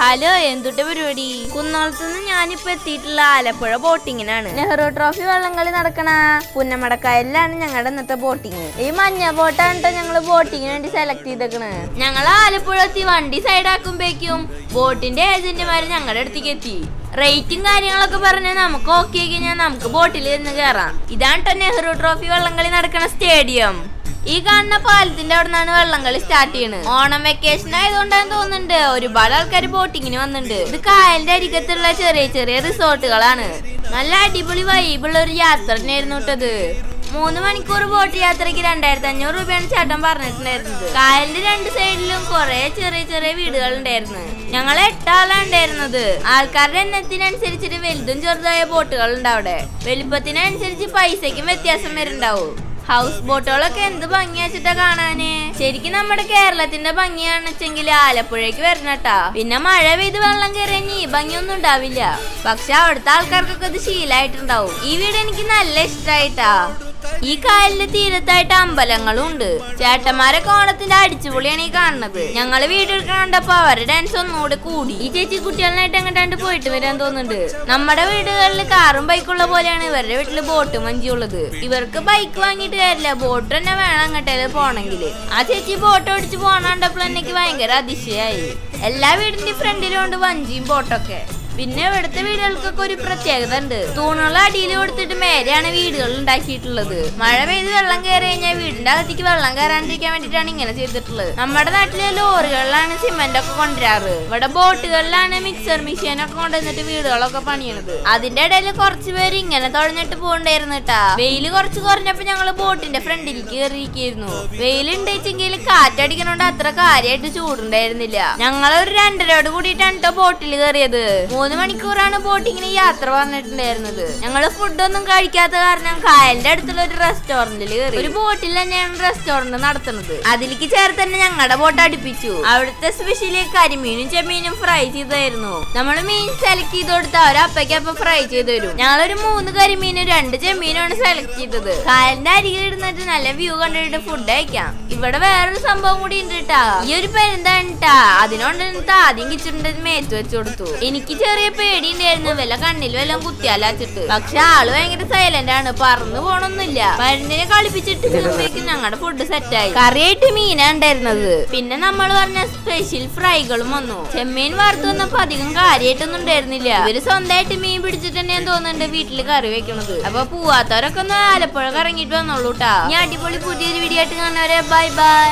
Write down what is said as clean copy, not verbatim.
Hello, എന്തുട്ട് പരിപാടി? കുന്നോളത്തുനിന്ന് ഞാനിപ്പോ എത്തിയിട്ടുള്ള ആലപ്പുഴ ബോട്ടിങ്ങിനാണ്. നെഹ്റു ട്രോഫി വള്ളംകളി നടക്കണ പുന്നമടക്കായലിലാണ് ഞങ്ങളുടെ ഇന്നത്തെ ബോട്ടിങ്. ഈ മഞ്ഞ ബോട്ടാണ് ഞങ്ങള് ബോട്ടിങ്ങിന് വേണ്ടി സെലക്ട് ചെയ്തേക്കണ്. ഞങ്ങൾ ആലപ്പുഴ എത്തി വണ്ടി സൈഡാക്കുമ്പോഴേക്കും ബോട്ടിന്റെ ഏജന്റുമാര് ഞങ്ങളുടെ അടുത്തേക്ക് എത്തി. റേറ്റും കാര്യങ്ങളൊക്കെ പറഞ്ഞാൽ നമുക്ക് ഓക്കെ കഴിഞ്ഞാൽ നമുക്ക് ബോട്ടിൽ നിന്ന് കയറാം. ഇതാണ് നെഹ്റു ട്രോഫി വള്ളംകളി നടക്കണ സ്റ്റേഡിയം. ഈ കാണുന്ന പാലത്തിന്റെ അവിടെ നിന്നാണ് വള്ളംകളി സ്റ്റാർട്ട് ചെയ്യണത്. ഓണം വെക്കേഷൻ ആയതുകൊണ്ടാന്ന് തോന്നുന്നുണ്ട് ഒരുപാട് ആൾക്കാർ ബോട്ടിങ്ങിന് വന്നിട്ടുണ്ട്. ഇത് കായലിന്റെ അരികത്തുള്ള ചെറിയ ചെറിയ റിസോർട്ടുകളാണ്. നല്ല അടിപൊളി വൈബുള്ള ഒരു യാത്ര തന്നെയായിരുന്നു കേട്ടത്. 3 മണിക്കൂർ ബോട്ട് യാത്രയ്ക്ക് 2500 രൂപയാണ് ചേട്ടൻ പറഞ്ഞിട്ടുണ്ടായിരുന്നത്. കായലിന്റെ 2 സൈഡിലും കുറെ ചെറിയ ചെറിയ വീടുകൾ ഉണ്ടായിരുന്നു. ഞങ്ങൾ 8 ആളാണ് ഉണ്ടായിരുന്നത്. ആൾക്കാരുടെ എണ്ണത്തിനനുസരിച്ചിട്ട് വലുതും ചെറുതായ ബോട്ടുകൾ ഉണ്ട് അവിടെ. വലുപ്പത്തിനനുസരിച്ച് പൈസക്കും വ്യത്യാസം വരുന്നുണ്ടാവും. ഹൗസ് ബോട്ടുകളൊക്കെ എന്ത് ഭംഗിയാച്ചിട്ടാ കാണാന്. ശരിക്കും നമ്മുടെ കേരളത്തിന്റെ ഭംഗിയാണെച്ചെങ്കിൽ ആലപ്പുഴയ്ക്ക് വരണട്ടാ. പിന്നെ മഴ പെയ്ത് വെള്ളം കയറിയ ഈ ഭംഗിയൊന്നും ഉണ്ടാവില്ല. പക്ഷെ അവിടുത്തെ ആൾക്കാർക്കൊക്കെ ഇത് ശീലായിട്ടുണ്ടാവും. ഈ വീട് എനിക്ക് നല്ല ഇഷ്ടായിട്ടാ. ഈ കായലിന്റെ തീരത്തായിട്ട് അമ്പലങ്ങളും ഉണ്ട്. ചേട്ടന്മാരൊക്കെ ഓണത്തിന്റെ അടിച്ചുപൊളിയാണ് ഈ കാണുന്നത്. ഞങ്ങള് വീഡിയോ കണ്ടപ്പോ അവരുടെ ഡാൻസ് ഒന്നുകൂടെ കൂടി. ഈ ചേച്ചി കുട്ടികളായിട്ട് എങ്ങോട്ടാണ്ട് പോയിട്ട് വരാൻ തോന്നുന്നുണ്ട്. നമ്മുടെ വീടുകളിൽ കാറും ബൈക്കുള്ള പോലെയാണ് ഇവരുടെ വീട്ടില് ബോട്ടും വഞ്ചിയുള്ളത്. ഇവർക്ക് ബൈക്ക് വാങ്ങിയിട്ട് കാര്യമില്ല, ബോട്ട് തന്നെ വേണം അങ്ങോട്ടേക്ക് പോണെങ്കിൽ. ആ ചേച്ചി ബോട്ട് ഓടിച്ച് പോണണ്ടപ്പോൾ എനിക്ക് ഭയങ്കര അതിശയായി. എല്ലാ വീടിന്റെ ഫ്രണ്ടിലും ഉണ്ട് വഞ്ചിയും ബോട്ടൊക്കെ. പിന്നെ ഇവിടുത്തെ വീടുകൾക്കൊക്കെ ഒരു പ്രത്യേകത ഉണ്ട്. തൂണുകൾ അടിയിൽ കൊടുത്തിട്ട് മേലെയാണ് വീടുകൾ ഉണ്ടാക്കിയിട്ടുള്ളത്. മഴ പെയ്ത് വെള്ളം കയറി കഴിഞ്ഞാൽ വീടിന്റെ അകത്തേക്ക് വെള്ളം കയറാണ്ടിരിക്കാൻ വേണ്ടിയിട്ടാണ് ഇങ്ങനെ ചെയ്തിട്ടുള്ളത്. നമ്മുടെ നാട്ടിലെ ലോറികളിലാണ് സിമെന്റ് ഒക്കെ കൊണ്ടുവരാറ്. ഇവിടെ ബോട്ടുകളിലാണ് മിക്സർ മെഷീൻ ഒക്കെ കൊണ്ടുവന്നിട്ട് വീടുകളൊക്കെ പണിയണത്. അതിന്റെ ഇടയിൽ കുറച്ച് പേര് ഇങ്ങനെ തുഴഞ്ഞിട്ട് പോകണ്ടായിരുന്നു കേട്ടാ. വെയില് കുറച്ച് കുറഞ്ഞപ്പോ ഞങ്ങള് ബോട്ടിന്റെ ഫ്രണ്ടിലേക്ക് കയറിയിരിക്കുന്നു. വെയിലുണ്ടെങ്കിൽ കാറ്റടിക്കണോണ്ട് അത്ര കാര്യമായിട്ട് ചൂടുണ്ടായിരുന്നില്ല. ഞങ്ങളൊരു 2:30 കൂടിയിട്ടാണ് കേട്ടോ ബോട്ടിൽ കയറിയത്. 3 മണിക്കൂറാണ് ബോട്ടിങ്ങിന് യാത്ര പറഞ്ഞിട്ടുണ്ടായിരുന്നത്. ഞങ്ങള് ഫുഡൊന്നും കഴിക്കാത്ത കാരണം കായലിന്റെ അടുത്തുള്ള ഒരു റെസ്റ്റോറന്റിൽ കയറി. ഒരു ബോട്ടിൽ തന്നെയാണ് റെസ്റ്റോറന്റ് നടത്തുന്നത്. അതിലേക്ക് ചേർത്ത് തന്നെ ഞങ്ങളുടെ ബോട്ട് അടുപ്പിച്ചു. അവിടുത്തെ സ്പെഷ്യലി കരിമീനും ചെമ്മീനും ഫ്രൈ ചെയ്തായിരുന്നു. നമ്മള് മീൻ സെലക്ട് ചെയ്ത് കൊടുത്ത് അവർ അപ്പയ്ക്കപ്പം ഫ്രൈ ചെയ്ത് തരും. ഞങ്ങളൊരു 3 കരിമീനും 2 ചെമ്മീനുമാണ് സെലക്ട് ചെയ്തത്. കായലിന്റെ അരികിൽ ഇരുന്നിട്ട് നല്ല വ്യൂ കണ്ടിട്ട് ഫുഡ് കഴിക്കാം. ഇവിടെ വേറൊരു സംഭവം കൂടി ഉണ്ട് കേട്ടാ. ഈ ഒരു പെരുന്താണ് ട്ടാ. അതിനോണ്ട് ആദ്യം കിച്ചിട്ടുണ്ട് മേത്ത് വെച്ച് കൊടുത്തു. എനിക്ക് ചെറിയ പേടി ഉണ്ടായിരുന്നു, വല്ല കണ്ണിൽ വല്ലതും കുത്തിയാലാച്ചിട്ട്. പക്ഷെ ആള് ഭയങ്കര സൈലന്റ് ആണ്, പറന്നു പോണൊന്നുമില്ല. മരുന്നിനെ കളിപ്പിച്ചിട്ട് ഞങ്ങളുടെ ഫുഡ് സെറ്റായി. കറിയായിട്ട് മീനാ ഉണ്ടായിരുന്നത്. പിന്നെ നമ്മൾ പറഞ്ഞ സ്പെഷ്യൽ ഫ്രൈകളും വന്നു. ചെമ്മീൻ വറുത്ത് വന്നപ്പോ അധികം കാര്യമായിട്ടൊന്നും ഉണ്ടായിരുന്നില്ല. ഇവര് സ്വന്തമായിട്ട് മീൻ പിടിച്ചിട്ട് തന്നെയാ തോന്നുന്നുണ്ട് വീട്ടില് കറി വെക്കണത്. അപ്പൊ പോവാത്തവരൊക്കെ ഒന്ന് ആലപ്പുഴ ഇറങ്ങിയിട്ട് വന്നോളൂ ട്ടാ. ഇനി അടിപൊളി പുതിയൊരു വീഡിയോ ആയിട്ട് കാണുന്നവരെ ബൈ ബൈ.